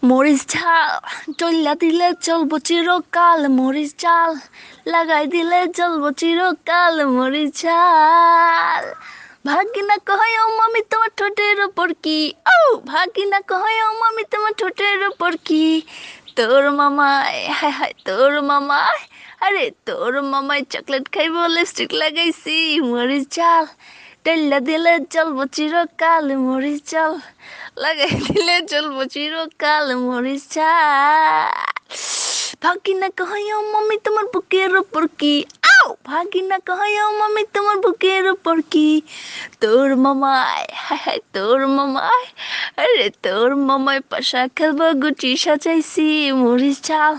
মরিচ ঝাল চল্লা দিলে চলবো চিরকাল, মরিচ ঝাল লাগাই দিলে চলবো চিরকাল, মরিচ ঝাল। ভাগিনা কয় ও মামি তোমার ঠোঁটের উপর কি, ও ভাগিনা কয় ও মামি তোমার ঠোঁটের উপর কি। তোর মামায় হায় হায় তোর মামায়, আরে তোর মামায় চকলেট খাইবো লিপস্টিক লাগাইছি, মরিচ ঝাল টেল্লা দিলে চলবো চিরকাল, মরিচ ঝাল লাগাই দিলে চলবো চিরকাল, মরিচ ঝাল। ভাগিনা কয় ও মামি তোমার বুকের উপর কি, আও ভাগিনা কয় ও মামি তোমার বুকের উপর কি। তোর মামায় হায় হায় তোর মামায়, আরে তোর মামায় পাশা খেলবো গুটি সাজাইছি, মরিচ ঝাল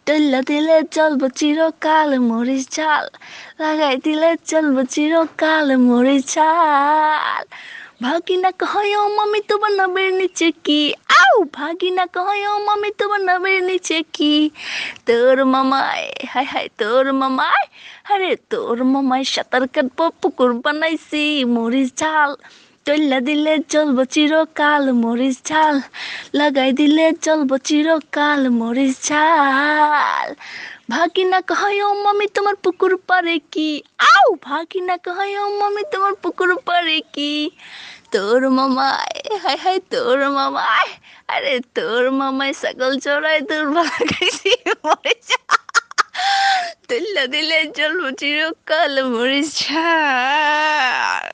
টেল্লা দিলে চলবো চিরকাল, মরিচ ঝাল লাগাই দিলে চলবো চিরকাল, মরিচ ঝাল। ভাগিনা কয় ও মামি তোমার নামের নিচে কি, আও ভাগিনা কয় ও মামি তোমার নামের নিচে কি। তোর মামায় হায় হায় তোর মামায়, আরে তোর মামায় সাঁতার কাটবো পুকুর বানাইছি, মরিচ ঝাল তৈলা দিলে চলবো চিরকাল, মরিচ ঝাল লাগাই দিলে চলবো চিরকাল, মরিচ ঝাল। ভাগিনা কয় ও মামি তোমার পুকুর পারে কি, আও ভাগিনা কয় ও মামি তোমার পুকুর পারে কি। তোর মামায় হায় হায় তোর মামায়, আরে তোর মামায় ছাগল চড়াই দুর্বা লাগাইছি, মরিচ তুল্লা দিলে চলবো চিরকাল, মরিচ ঝাল।